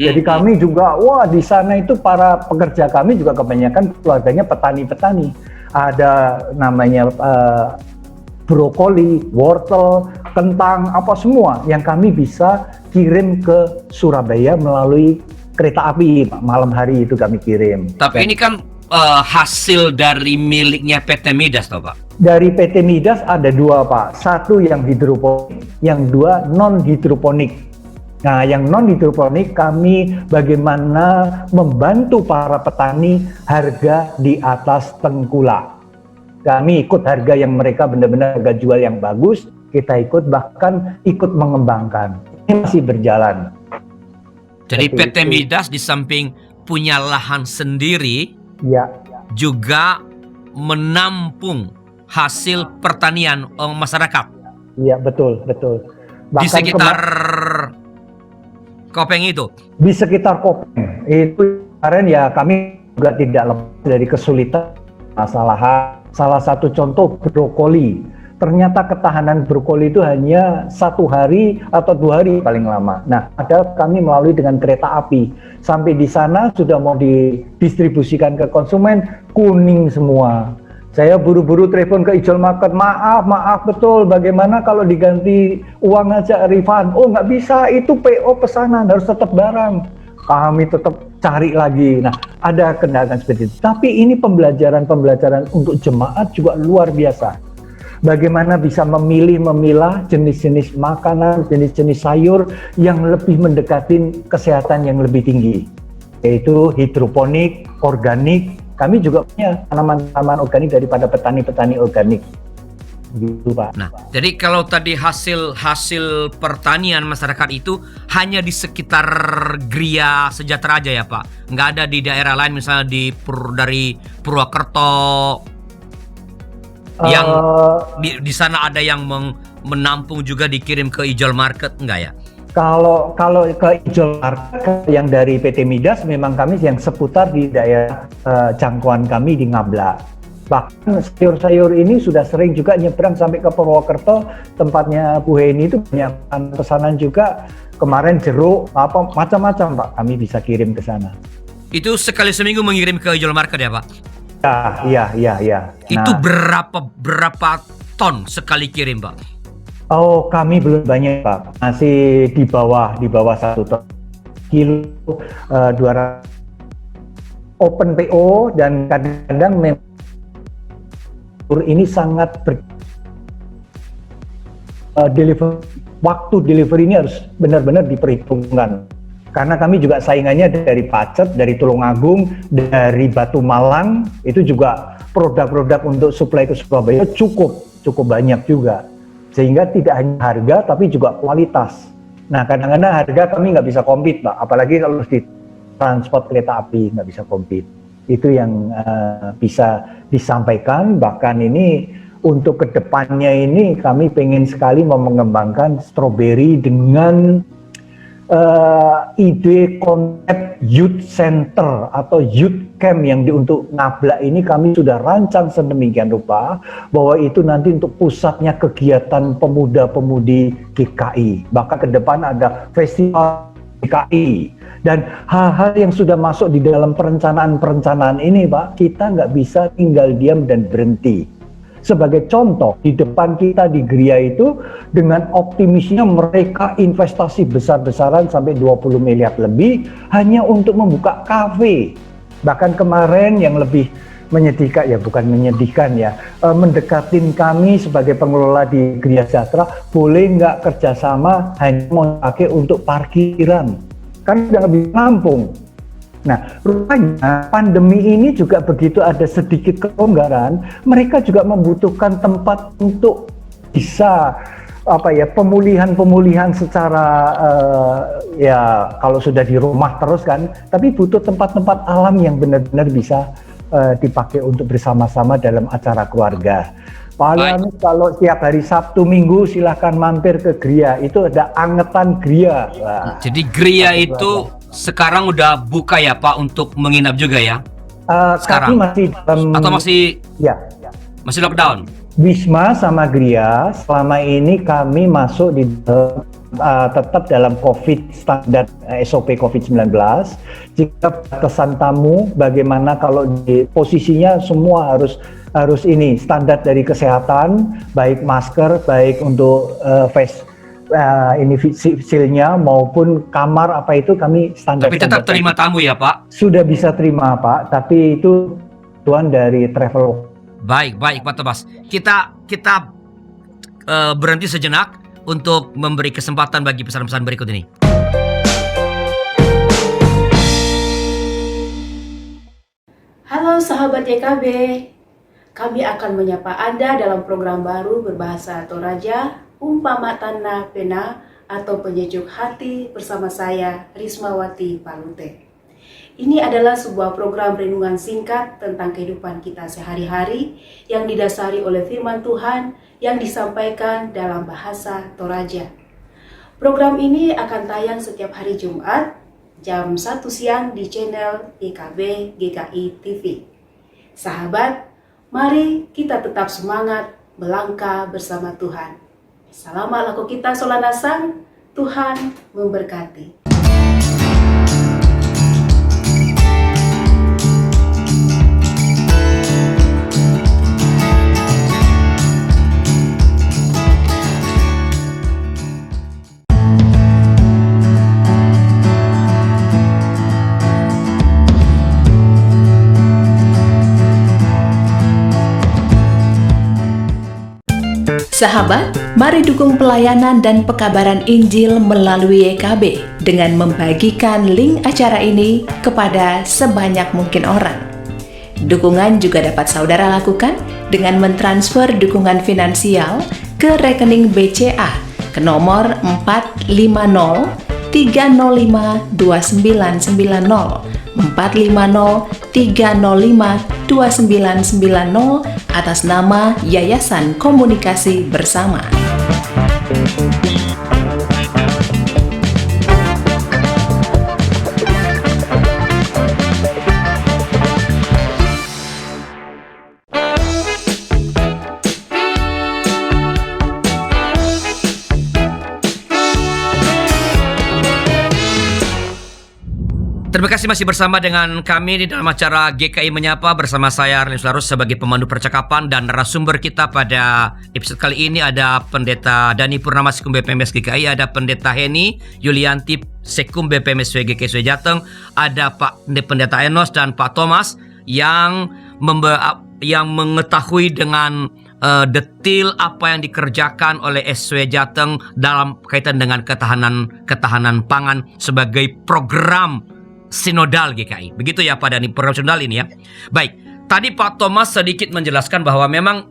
Jadi kami juga, di sana itu para pekerja kami juga kebanyakan keluarganya petani-petani. Ada namanya brokoli, wortel, kentang, apa semua yang kami bisa kirim ke Surabaya melalui kereta api. Malam hari itu kami kirim. Tapi ini kan hasil dari miliknya PT Midas, toh, Pak? Dari PT Midas ada dua, Pak. Satu yang hidroponik, yang dua non hidroponik. Nah, yang non hidroponik kami bagaimana membantu para petani harga di atas tengkulak. Kami ikut harga yang mereka benar-benar harga jual yang bagus, kita ikut, bahkan ikut mengembangkan. Ini masih berjalan. Jadi PT Midas di samping punya lahan sendiri, ya, juga menampung hasil pertanian masyarakat. Iya, betul. Bahkan di sekitar Kopeng itu? Di sekitar Kopeng. Itu kemarin ya kami juga tidak lepas dari kesulitan masalah. Salah satu contoh brokoli. Ternyata ketahanan brokoli itu hanya 1 hari atau 2 hari paling lama. Nah, padahal kami melalui dengan kereta api. Sampai di sana sudah mau didistribusikan ke konsumen, kuning semua. Saya buru-buru telepon ke Ijol Market, maaf betul, bagaimana kalau diganti uang aja refund? Oh nggak bisa, itu PO pesanan, harus tetap barang. Kami tetap cari lagi. Nah, ada kendala seperti itu. Tapi ini pembelajaran untuk jemaat juga luar biasa. Bagaimana bisa memilah jenis-jenis makanan, jenis-jenis sayur yang lebih mendekati kesehatan yang lebih tinggi. Yaitu hidroponik, organik. Kami juga punya tanaman-tanaman organik daripada petani-petani organik. Gitu, Pak. Nah, jadi kalau tadi hasil pertanian masyarakat itu hanya di sekitar Gria Sejahtera aja ya Pak? Nggak ada di daerah lain misalnya dari Purwokerto yang di sana ada yang menampung juga dikirim ke Ijol Market, enggak ya? Kalau ke Ijol Market yang dari PT Midas memang kami yang seputar di daerah jangkauan kami di Ngabla. Bahkan sayur-sayur ini sudah sering juga nyebrang sampai ke Purwokerto, tempatnya Bu Heni itu banyak pesanan juga. Kemarin jeruk apa macam-macam Pak, kami bisa kirim ke sana. Itu sekali seminggu mengirim ke Ijol Market ya Pak? Iya. Itu berapa ton sekali kirim Pak? Oh, kami belum banyak Pak, masih di bawah 1 ton kilo 200 open PO, dan kadang-kadang memang ini sangat waktu delivery ini harus benar-benar diperhitungkan, karena kami juga saingannya dari Pacet, dari Tulungagung, dari Batu Malang, itu juga produk-produk untuk supply ke Surabaya cukup banyak juga. Sehingga tidak hanya harga tapi juga kualitas. Nah, kadang-kadang harga kami nggak bisa compete Pak, apalagi kalau di transport kereta api nggak bisa compete. Itu yang bisa disampaikan. Bahkan ini untuk kedepannya ini kami pengen sekali mau mengembangkan stroberi dengan ide konsep youth center atau youth camp yang untuk Ngabla ini kami sudah rancang sedemikian rupa bahwa itu nanti untuk pusatnya kegiatan pemuda-pemudi GKI. Bahkan ke depan ada festival GKI dan hal-hal yang sudah masuk di dalam perencanaan ini Pak, kita nggak bisa tinggal diam dan berhenti. Sebagai contoh, di depan kita di Gria itu dengan optimisnya mereka investasi besar-besaran sampai 20 miliar lebih hanya untuk membuka kafe. Bahkan kemarin yang lebih menyedihkan, ya bukan menyedihkan ya, mendekatin kami sebagai pengelola di Gria Sejahtera, boleh nggak kerjasama hanya mau pakai untuk parkiran, kan udah nggak bisa nampung. Nah, rupanya pandemi ini juga begitu ada sedikit kelonggaran, mereka juga membutuhkan tempat untuk bisa pemulihan secara ya kalau sudah di rumah terus kan, tapi butuh tempat-tempat alam yang benar-benar bisa dipakai untuk bersama-sama dalam acara keluarga. Pak Alianus kalau setiap hari Sabtu Minggu silahkan mampir ke Gria, itu ada angetan Gria. Wah, jadi Gria itu sekarang udah buka ya Pak untuk menginap juga ya? Sekarang masih dalam, atau masih lockdown? Wisma sama Gria selama ini kami masuk di tetap dalam COVID standar SOP COVID-19. Jika batasan tamu bagaimana kalau di posisinya semua harus ini standar dari kesehatan, baik masker, baik untuk face ini silnya maupun kamar apa itu kami standar. Tapi tetap terima tamu ya Pak? Sudah bisa terima Pak, tapi itu tuan dari travel. Baik Pak Tobas. Kita berhenti sejenak untuk memberi kesempatan bagi pesan-pesan berikut ini. Halo sahabat YKB, kami akan menyapa Anda dalam program baru berbahasa Toraja, Umpama Tanah Pena atau Penyejuk Hati bersama saya, Rismawati Palute. Ini adalah sebuah program renungan singkat tentang kehidupan kita sehari-hari yang didasari oleh firman Tuhan yang disampaikan dalam bahasa Toraja. Program ini akan tayang setiap hari Jumat jam 1 siang di channel YKB GKI TV. Sahabat, mari kita tetap semangat melangkah bersama Tuhan. Selamat laku kita solanasang, Tuhan memberkati. Sahabat, mari dukung pelayanan dan pekabaran Injil melalui YKB dengan membagikan link acara ini kepada sebanyak mungkin orang. Dukungan juga dapat saudara lakukan dengan mentransfer dukungan finansial ke rekening BCA ke nomor 450-305-2990 atas nama Yayasan Komunikasi Bersama. Terima kasih masih bersama dengan kami di dalam acara GKI Menyapa bersama saya Arlin Sularus sebagai pemandu percakapan, dan narasumber kita pada episode kali ini ada Pendeta Dani Purnama Sekum BPMS GKI, ada Pendeta Heni Yulianti Sekum BPMSW GKI Jateng, ada Pak Pendeta Enos dan Pak Thomas yang mengetahui dengan detil apa yang dikerjakan oleh SW Jateng dalam kaitan dengan ketahanan pangan sebagai program sinodal GKI. Begitu ya Pak Dani, program sinodal ini ya. Baik, tadi Pak Thomas sedikit menjelaskan bahwa memang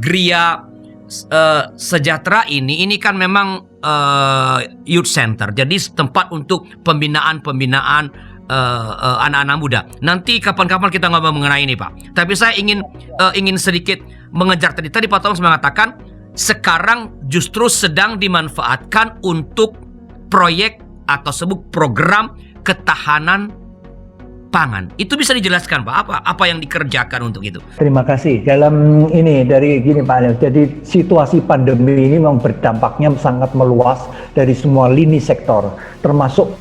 Gria Sejahtera ini kan memang youth center. Jadi tempat untuk pembinaan anak-anak muda. Nanti kapan-kapan kita ngomong mengenai ini Pak. Tapi saya ingin sedikit mengejar tadi Pak Thomas mengatakan sekarang justru sedang dimanfaatkan untuk proyek atau sebut program ketahanan pangan. Itu bisa dijelaskan Pak, apa yang dikerjakan untuk itu? Terima kasih. Dalam ini dari gini Pak Alex, jadi situasi pandemi ini memang berdampaknya sangat meluas dari semua lini sektor, termasuk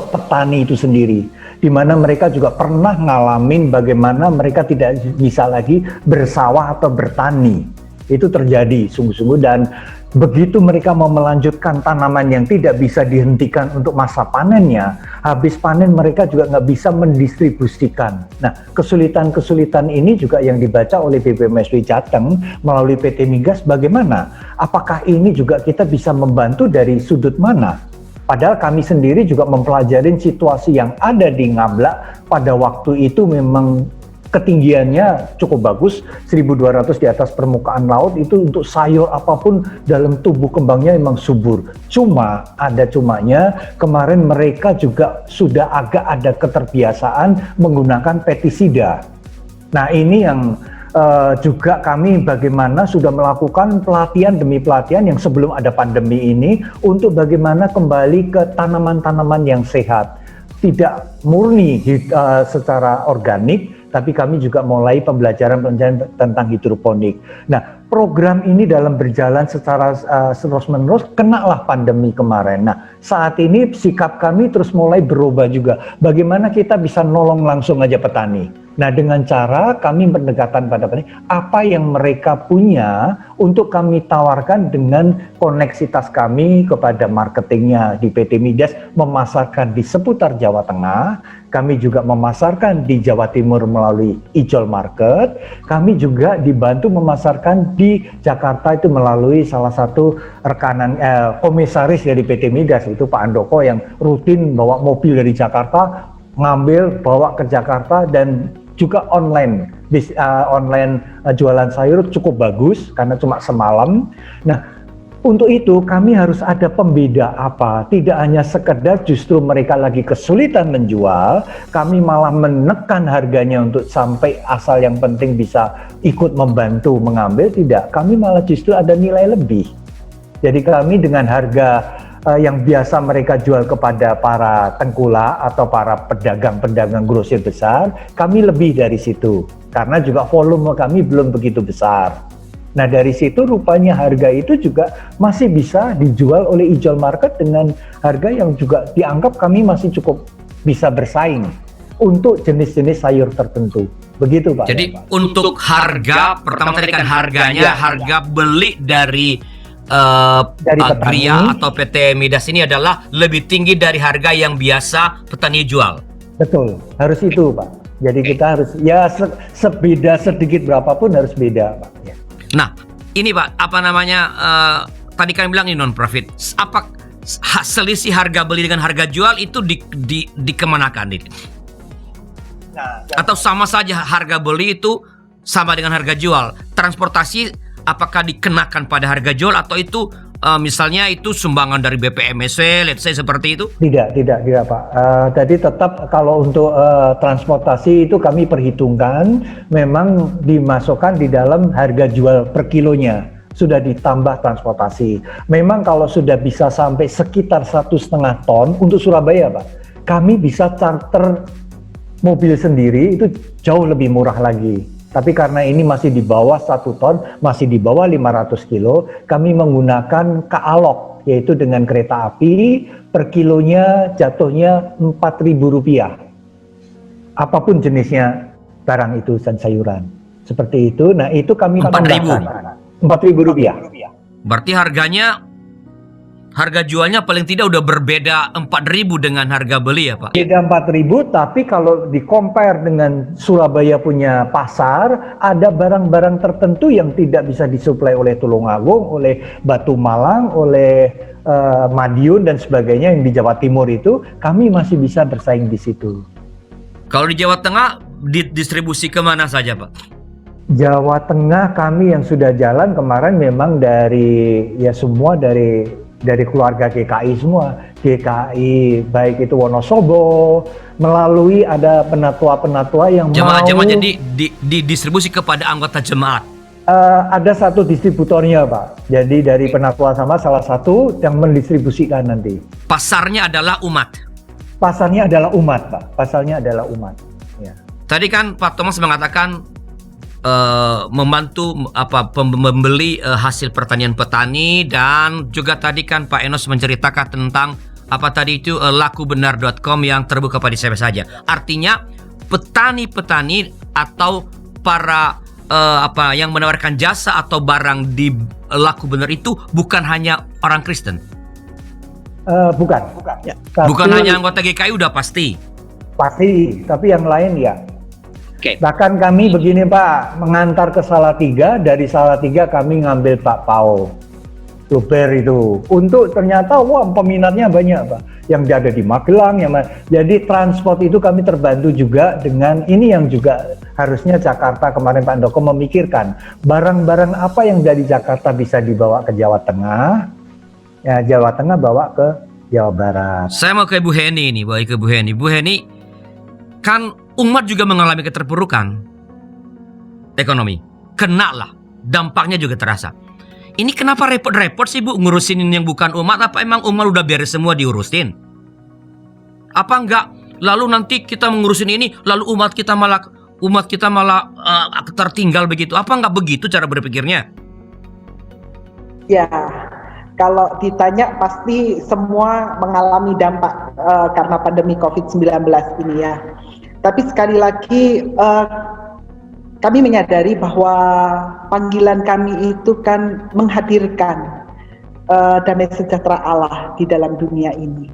petani itu sendiri, di mana mereka juga pernah ngalamin bagaimana mereka tidak bisa lagi bersawah atau bertani. Itu terjadi sungguh-sungguh, dan begitu mereka mau melanjutkan tanaman yang tidak bisa dihentikan untuk masa panennya, habis panen mereka juga nggak bisa mendistribusikan. Nah, kesulitan-kesulitan ini juga yang dibaca oleh BPMSW Jateng melalui PT Migas. Bagaimana? Apakah ini juga kita bisa membantu dari sudut mana? Padahal kami sendiri juga mempelajari situasi yang ada di Ngablak pada waktu itu memang ketinggiannya cukup bagus, 1.200 di atas permukaan laut. Itu untuk sayur apapun dalam tubuh kembangnya memang subur. Cumanya kemarin mereka juga sudah agak ada keterbiasaan menggunakan pestisida. Nah ini yang juga kami bagaimana sudah melakukan pelatihan demi pelatihan yang sebelum ada pandemi ini untuk bagaimana kembali ke tanaman-tanaman yang sehat. Tidak murni secara organik, tapi kami juga mulai pembelajaran tentang hidroponik. Nah, program ini dalam berjalan secara terus-menerus, kenalah pandemi kemarin. Nah, saat ini sikap kami terus mulai berubah juga. Bagaimana kita bisa nolong langsung aja petani. Nah, dengan cara kami pendekatan pada petani, apa yang mereka punya untuk kami tawarkan dengan koneksitas kami kepada marketingnya di PT Midas, memasarkan di seputar Jawa Tengah. Kami juga memasarkan di Jawa Timur melalui Ijol Market. Kami juga dibantu memasarkan di Jakarta itu melalui salah satu rekanan komisaris dari PT Midas, itu Pak Andoko, yang rutin bawa mobil dari Jakarta, ngambil bawa ke Jakarta, dan juga online jualan sayur cukup bagus karena cuma semalam. Nah, untuk itu kami harus ada pembeda apa, tidak hanya sekedar justru mereka lagi kesulitan menjual, kami malah menekan harganya untuk sampai asal yang penting bisa ikut membantu mengambil. Tidak, kami malah justru ada nilai lebih. Jadi kami dengan harga yang biasa mereka jual kepada para tengkulak atau para pedagang-pedagang grosir besar, kami lebih dari situ karena juga volume kami belum begitu besar. Nah, dari situ rupanya harga itu juga masih bisa dijual oleh Ijol Market dengan harga yang juga dianggap kami masih cukup bisa bersaing untuk jenis-jenis sayur tertentu. Begitu Pak. Jadi Pak. Untuk harga, pertama tadi kan harganya, harga beli dari Gria atau PT Midas ini adalah lebih tinggi dari harga yang biasa petani jual. Betul, harus itu Pak. Jadi kita harus ya sebeda sedikit berapapun harus beda Pak. Ya. Nah, ini Pak, apa namanya, tadi kan bilang ini non-profit. Apa selisih harga beli dengan harga jual itu dikemanakan? Atau sama saja harga beli itu sama dengan harga jual? Transportasi apakah dikenakan pada harga jual atau itu misalnya itu sumbangan dari BPMSW, let's say seperti itu? Tidak Pak. Jadi tetap kalau untuk transportasi itu kami perhitungkan memang dimasukkan di dalam harga jual per kilonya, sudah ditambah transportasi. Memang kalau sudah bisa sampai sekitar 1,5 ton untuk Surabaya Pak, kami bisa charter mobil sendiri itu jauh lebih murah lagi. Tapi karena ini masih di bawah 1 ton, masih di bawah 500 kilo, kami menggunakan Kaalok, yaitu dengan kereta api, per kilonya jatuhnya Rp4.000. Apapun jenisnya barang itu dan sayuran. Seperti itu, nah itu kami Rp4.000. Berarti harga jualnya paling tidak udah berbeda 4.000 dengan harga beli ya Pak? Beda 4.000, tapi kalau di-compare dengan Surabaya punya pasar, ada barang-barang tertentu yang tidak bisa disuplai oleh Tulungagung, oleh Batu Malang, oleh Madiun dan sebagainya yang di Jawa Timur itu, kami masih bisa bersaing di situ. Kalau di Jawa Tengah, didistribusi kemana saja Pak? Jawa Tengah kami yang sudah jalan kemarin memang semua dari keluarga GKI semua. GKI baik itu Wonosobo, melalui ada penatua-penatua yang jemaah jadi didistribusi kepada anggota jemaat. Ada satu distributornya Pak. Jadi dari penatua sama salah satu yang mendistribusikan nanti. Pasarnya adalah umat. Pasarnya adalah umat Pak. Pasarnya adalah umat. Ya. Tadi kan Pak Thomas mengatakan membantu membeli hasil pertanian petani, dan juga tadi kan Pak Enos menceritakan tentang apa tadi itu lakubenar.com yang terbuka pada siapa saja. Artinya petani-petani atau para yang menawarkan jasa atau barang di Laku Benar itu bukan hanya orang Kristen. Bukan. Ya. Bukan hanya anggota GKI udah pasti. Pasti, tapi yang lain ya. Okay. Bahkan kami begini Pak, mengantar ke Salatiga, dari Salatiga kami ngambil Pak Pao Luber itu. Untuk ternyata peminatnya banyak Pak. Yang ada di Magelang, jadi transport itu kami terbantu juga dengan ini yang juga harusnya Jakarta kemarin Pak Ndoko memikirkan. Barang-barang apa yang dari Jakarta bisa dibawa ke Jawa Tengah, ya Jawa Tengah bawa ke Jawa Barat. Saya mau ke Bu Heni nih, Bu Heni. Bu Heni, kan umat juga mengalami keterpurukan ekonomi. Kena lah, dampaknya juga terasa. Ini kenapa repot-repot sih Bu ngurusin yang bukan umat? Apa emang umat udah beres semua diurusin? Apa enggak? Lalu nanti kita mengurusin ini, lalu umat kita malah tertinggal begitu? Apa enggak begitu cara berpikirnya? Ya, kalau ditanya pasti semua mengalami dampak karena pandemi COVID-19 ini ya. Tapi sekali lagi kami menyadari bahwa panggilan kami itu kan menghadirkan damai sejahtera Allah di dalam dunia ini.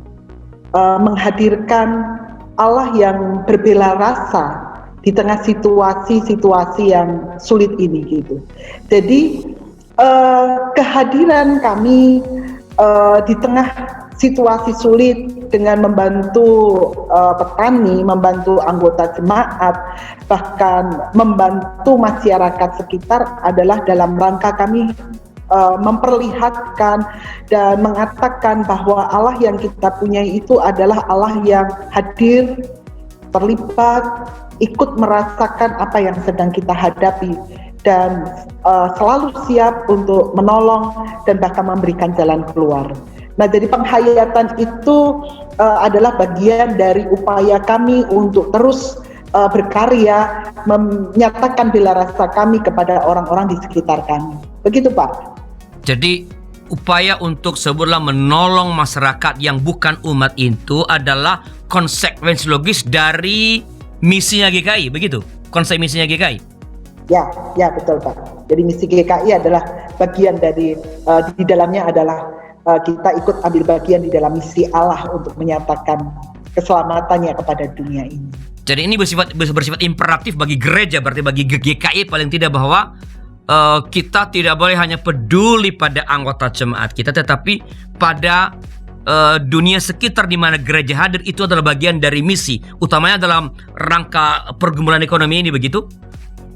Menghadirkan Allah yang berbela rasa di tengah situasi-situasi yang sulit ini gitu. Jadi kehadiran kami di tengah situasi sulit dengan membantu petani, membantu anggota jemaat, bahkan membantu masyarakat sekitar adalah dalam rangka kami memperlihatkan dan mengatakan bahwa Allah yang kita punya itu adalah Allah yang hadir, terlibat, ikut merasakan apa yang sedang kita hadapi, dan selalu siap untuk menolong dan bahkan memberikan jalan keluar. Nah, jadi penghayatan itu adalah bagian dari upaya kami untuk terus berkarya, menyatakan bela rasa kami kepada orang-orang di sekitar kami. Begitu Pak. Jadi upaya untuk sebutlah menolong masyarakat yang bukan umat itu adalah konsekuensi logis dari misinya GKI, begitu? Konsep misinya GKI? Ya betul Pak. Jadi misi GKI adalah bagian dari, di dalamnya adalah kita ikut ambil bagian di dalam misi Allah untuk menyatakan keselamatannya kepada dunia ini. Jadi ini bersifat imperatif bagi gereja, berarti bagi GKI paling tidak, bahwa kita tidak boleh hanya peduli pada anggota jemaat kita, tetapi pada dunia sekitar di mana gereja hadir. Itu adalah bagian dari misi, utamanya dalam rangka pergumulan ekonomi ini, begitu?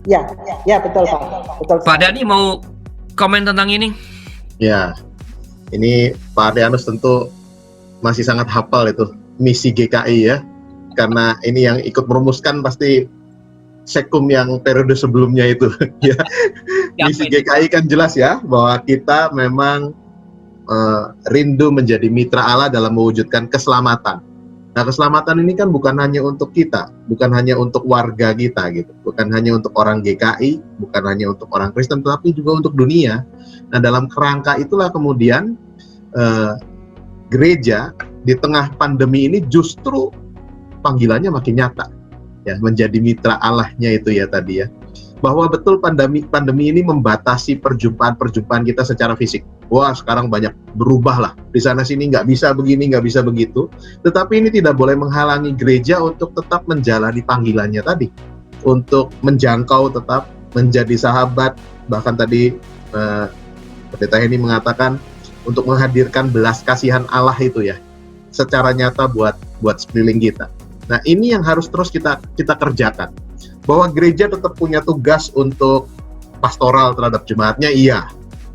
Ya, betul Pak. Betul. Pak Dani mau komen tentang ini? Ya, ini Pak Adrianus tentu masih sangat hafal itu misi GKI ya, karena ini yang ikut merumuskan pasti Sekum yang periode sebelumnya itu. Ya. Misi GKI kan jelas ya, bahwa kita memang rindu menjadi mitra Allah dalam mewujudkan keselamatan. Nah, keselamatan ini kan bukan hanya untuk kita, bukan hanya untuk warga kita gitu, bukan hanya untuk orang GKI, bukan hanya untuk orang Kristen, tetapi juga untuk dunia. Nah, dalam kerangka itulah kemudian gereja di tengah pandemi ini justru panggilannya makin nyata, ya, menjadi mitra Allahnya itu ya tadi ya. Bahwa betul pandemi ini membatasi perjumpaan kita secara fisik. Wah, sekarang banyak berubah lah. Di sana sini nggak bisa begini, nggak bisa begitu. Tetapi ini tidak boleh menghalangi gereja untuk tetap menjalani panggilannya tadi. Untuk menjangkau, tetap menjadi sahabat. Bahkan tadi Pendeta Henny mengatakan untuk menghadirkan belas kasihan Allah itu ya, secara nyata buat sekeliling kita. Nah, ini yang harus terus kita kerjakan. Bahwa gereja tetap punya tugas untuk pastoral terhadap jemaatnya, iya.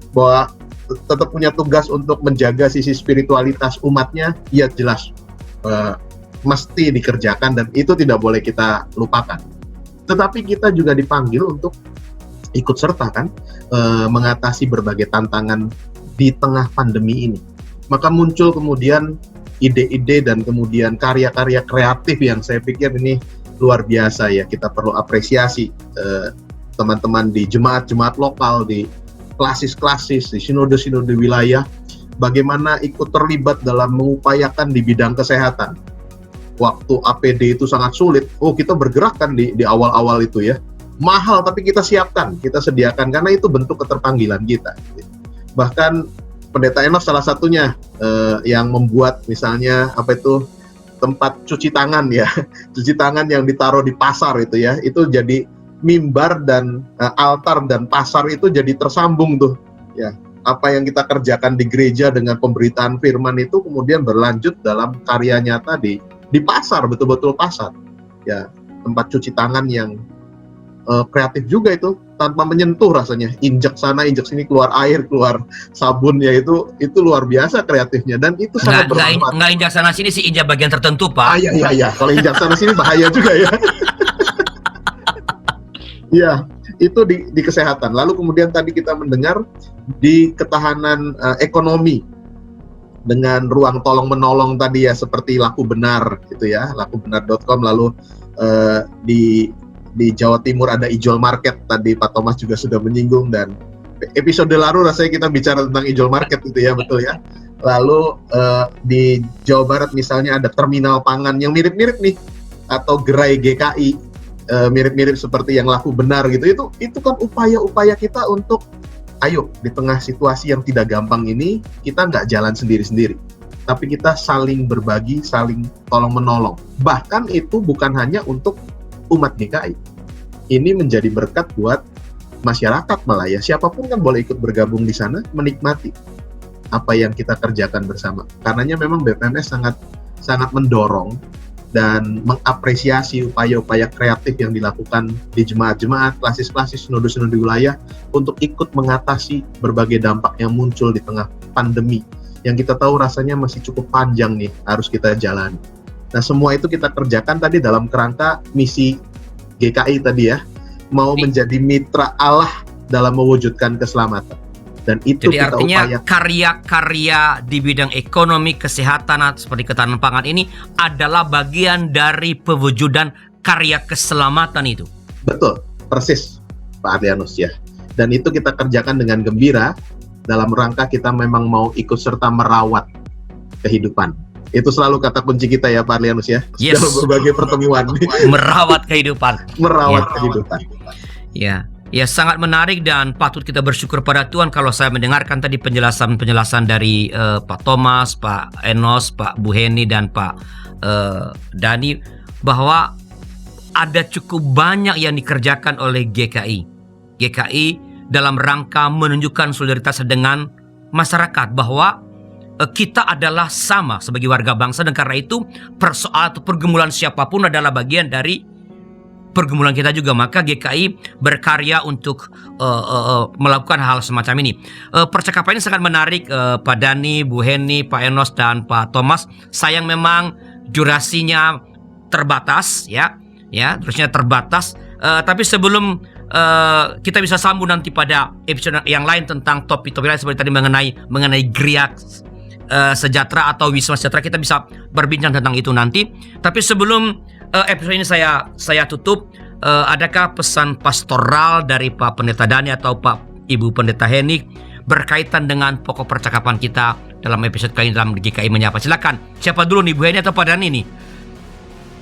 Bahwa tetap punya tugas untuk menjaga sisi spiritualitas umatnya, iya jelas. Mesti dikerjakan dan itu tidak boleh kita lupakan. Tetapi kita juga dipanggil untuk ikut serta kan, mengatasi berbagai tantangan di tengah pandemi ini. Maka muncul kemudian ide-ide dan kemudian karya-karya kreatif yang saya pikir ini luar biasa ya. Kita perlu apresiasi teman-teman di jemaat-jemaat lokal, di klasis-klasis, di sinode-sinode wilayah, bagaimana ikut terlibat dalam mengupayakan di bidang kesehatan. Waktu APD itu sangat sulit, kita bergerak kan di awal-awal itu ya. Mahal tapi kita siapkan, kita sediakan karena itu bentuk keterpanggilan kita. Bahkan Pendeta Enos salah satunya yang membuat misalnya tempat cuci tangan ya, cuci tangan yang ditaruh di pasar itu ya, itu jadi mimbar dan altar dan pasar itu jadi tersambung tuh ya. Apa yang kita kerjakan di gereja dengan pemberitaan firman itu kemudian berlanjut dalam karya nyata di pasar, betul-betul pasar ya, tempat cuci tangan yang kreatif juga itu, tanpa menyentuh rasanya, injak sana injak sini, keluar air, keluar sabun ya, itu luar biasa kreatifnya dan itu sangat bermanfaat. Nggak injak sana sini sih, injak bagian tertentu Pak. Iya, kalau injak sana sini bahaya juga ya. Ya, itu di kesehatan. Lalu kemudian tadi kita mendengar di ketahanan ekonomi dengan ruang tolong menolong tadi ya, seperti Laku Benar gitu ya, lakubenar.com. Lalu di Jawa Timur ada Ijol Market, tadi Pak Thomas juga sudah menyinggung, dan episode lalu rasanya kita bicara tentang Ijol Market itu ya, betul ya. Lalu di Jawa Barat misalnya ada terminal pangan yang mirip-mirip nih, atau gerai GKI mirip-mirip seperti yang Laku Benar gitu. Itu kan upaya-upaya kita untuk ayo di tengah situasi yang tidak gampang ini, kita nggak jalan sendiri-sendiri, tapi kita saling berbagi, saling tolong menolong. Bahkan itu bukan hanya untuk umat GKI, ini menjadi berkat buat masyarakat malah ya. Siapapun kan boleh ikut bergabung di sana, menikmati apa yang kita kerjakan bersama. Karenanya memang BPMS sangat mendorong dan mengapresiasi upaya-upaya kreatif yang dilakukan di jemaat-jemaat, klasis-klasis, sinode-sinode wilayah untuk ikut mengatasi berbagai dampak yang muncul di tengah pandemi yang kita tahu rasanya masih cukup panjang nih harus kita jalani. Nah, semua itu kita kerjakan tadi dalam kerangka misi GKI tadi ya, mau menjadi mitra Allah dalam mewujudkan keselamatan. Dan itu jadi kita artinya upayakan. Karya-karya di bidang ekonomi, kesehatan seperti ketahanan pangan ini adalah bagian dari pewujudan karya keselamatan itu. Betul, persis Pak Adrianus ya. Dan itu kita kerjakan dengan gembira dalam rangka kita memang mau ikut serta merawat kehidupan. Itu selalu kata kunci kita ya Pak Adrianus ya. Yes. Dalam berbagai pertemuan. Merawat kehidupan. Merawat kehidupan. Ya, sangat menarik dan patut kita bersyukur pada Tuhan kalau saya mendengarkan tadi penjelasan dari Pak Thomas, Pak Enos, Pak Bu Henny dan Pak Dani, bahwa ada cukup banyak yang dikerjakan oleh GKI. GKI dalam rangka menunjukkan solidaritas dengan masyarakat bahwa kita adalah sama sebagai warga bangsa, dan karena itu persoalan atau pergumulan siapapun adalah bagian dari pergumulan kita juga. Maka GKI berkarya untuk melakukan hal semacam ini. Percakapan ini sangat menarik, Pak Dhani, Bu Heni, Pak Enos, dan Pak Thomas. Sayang memang durasinya terbatas, durasinya terbatas. Tapi sebelum kita bisa sambung nanti pada episode yang lain tentang topik-topik lain seperti tadi mengenai Griak Sejahtera atau Wisma Sejahtera, kita bisa berbincang tentang itu nanti. Tapi sebelum episode ini saya tutup, adakah pesan pastoral dari Pak Pendeta Dhani atau Pak Ibu Pendeta Heni berkaitan dengan pokok percakapan kita dalam episode kali ini dalam GKI Menyapa? Silakan, siapa dulu nih, Bu Heni atau Pak Dhani nih?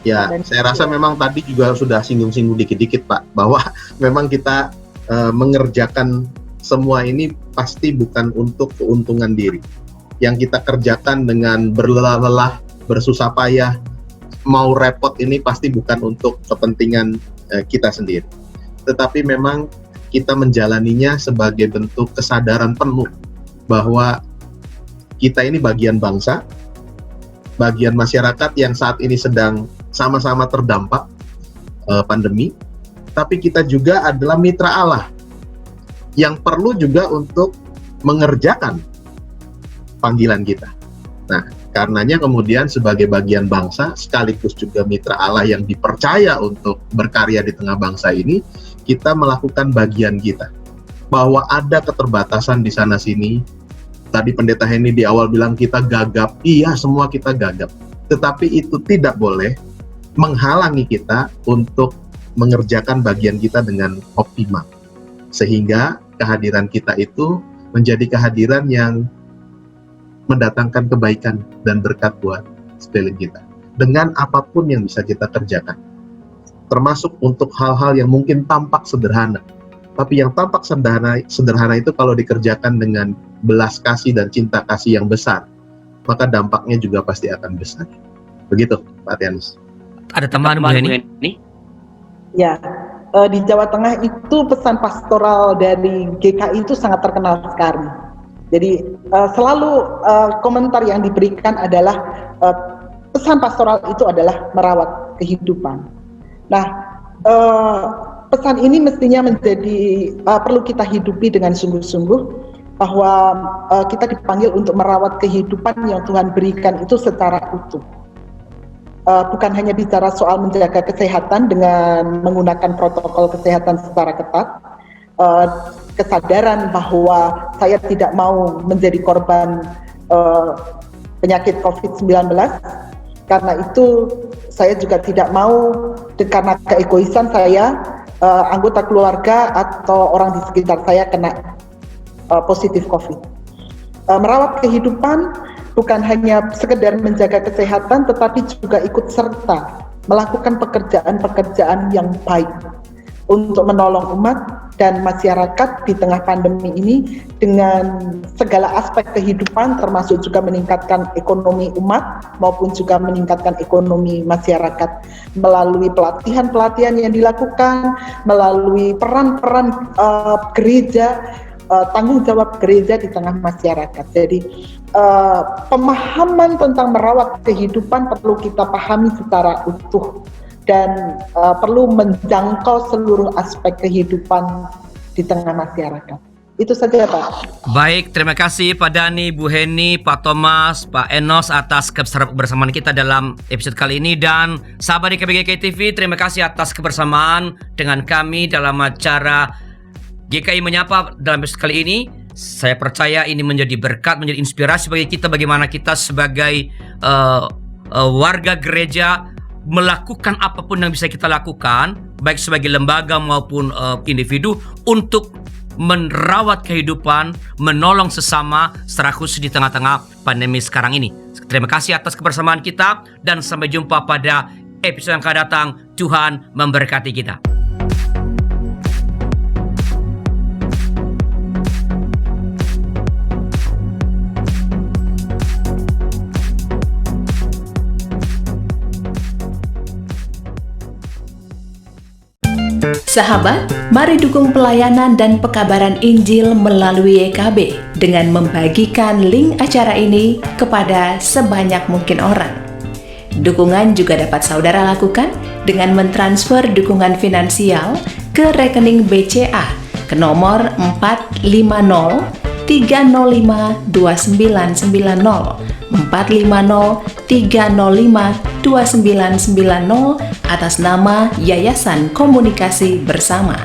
Ya, saya rasa memang tadi juga sudah singgung-singgung dikit-dikit Pak, bahwa memang kita mengerjakan semua ini pasti bukan untuk keuntungan diri. Yang kita kerjakan dengan berlelah-lelah, bersusah payah, mau repot ini pasti bukan untuk kepentingan kita sendiri. Tetapi memang kita menjalaninya sebagai bentuk kesadaran penuh bahwa kita ini bagian bangsa, bagian masyarakat yang saat ini sedang sama-sama terdampak pandemi, tapi kita juga adalah mitra Allah yang perlu juga untuk mengerjakan panggilan kita. Nah, karenanya kemudian sebagai bagian bangsa sekaligus juga mitra Allah yang dipercaya untuk berkarya di tengah bangsa ini, kita melakukan bagian kita. Bahwa ada keterbatasan di sana sini. Tadi Pendeta Heni di awal bilang kita gagap. Iya, semua kita gagap. Tetapi itu tidak boleh menghalangi kita untuk mengerjakan bagian kita dengan optimal. Sehingga kehadiran kita itu menjadi kehadiran yang mendatangkan kebaikan dan berkat buat sekeliling kita dengan apapun yang bisa kita kerjakan, termasuk untuk hal-hal yang mungkin tampak sederhana, tapi yang tampak sederhana itu kalau dikerjakan dengan belas kasih dan cinta kasih yang besar, maka dampaknya juga pasti akan besar. Begitu Pak Tianus. Ada tambahan Bu Heni? Ya, di Jawa Tengah itu pesan pastoral dari GKI itu sangat terkenal sekali. Jadi selalu komentar yang diberikan adalah pesan pastoral itu adalah merawat kehidupan. Nah, pesan ini mestinya menjadi perlu kita hidupi dengan sungguh-sungguh, bahwa kita dipanggil untuk merawat kehidupan yang Tuhan berikan itu secara utuh. Bukan hanya bicara soal menjaga kesehatan dengan menggunakan protokol kesehatan secara ketat, kesadaran bahwa saya tidak mau menjadi korban penyakit COVID-19, karena itu saya juga tidak mau karena keegoisan saya, anggota keluarga atau orang di sekitar saya kena positif COVID. Merawat kehidupan bukan hanya sekedar menjaga kesehatan, tetapi juga ikut serta melakukan pekerjaan-pekerjaan yang baik untuk menolong umat dan masyarakat di tengah pandemi ini dengan segala aspek kehidupan, termasuk juga meningkatkan ekonomi umat maupun juga meningkatkan ekonomi masyarakat melalui pelatihan-pelatihan yang dilakukan, melalui peran-peran gereja, tanggung jawab gereja di tengah masyarakat. Jadi pemahaman tentang merawat kehidupan perlu kita pahami secara utuh dan perlu menjangkau seluruh aspek kehidupan di tengah masyarakat. Itu saja Pak. Baik, terima kasih Pak Dhani, Bu Heni, Pak Thomas, Pak Enos atas kebersamaan kita dalam episode kali ini. Dan sahabat GKI TV, terima kasih atas kebersamaan dengan kami dalam acara GKI Menyapa dalam episode kali ini. Saya percaya ini menjadi berkat, menjadi inspirasi bagi kita bagaimana kita sebagai warga gereja melakukan apapun yang bisa kita lakukan, baik sebagai lembaga maupun individu, untuk merawat kehidupan, menolong sesama, secara khusus di tengah-tengah pandemi sekarang ini. Terima kasih atas kebersamaan kita dan sampai jumpa pada episode yang akan datang. Tuhan memberkati kita. Sahabat, mari dukung pelayanan dan pekabaran Injil melalui YKB dengan membagikan link acara ini kepada sebanyak mungkin orang. Dukungan juga dapat saudara lakukan dengan mentransfer dukungan finansial ke rekening BCA ke nomor 450-305-2990 atas nama Yayasan Komunikasi Bersama.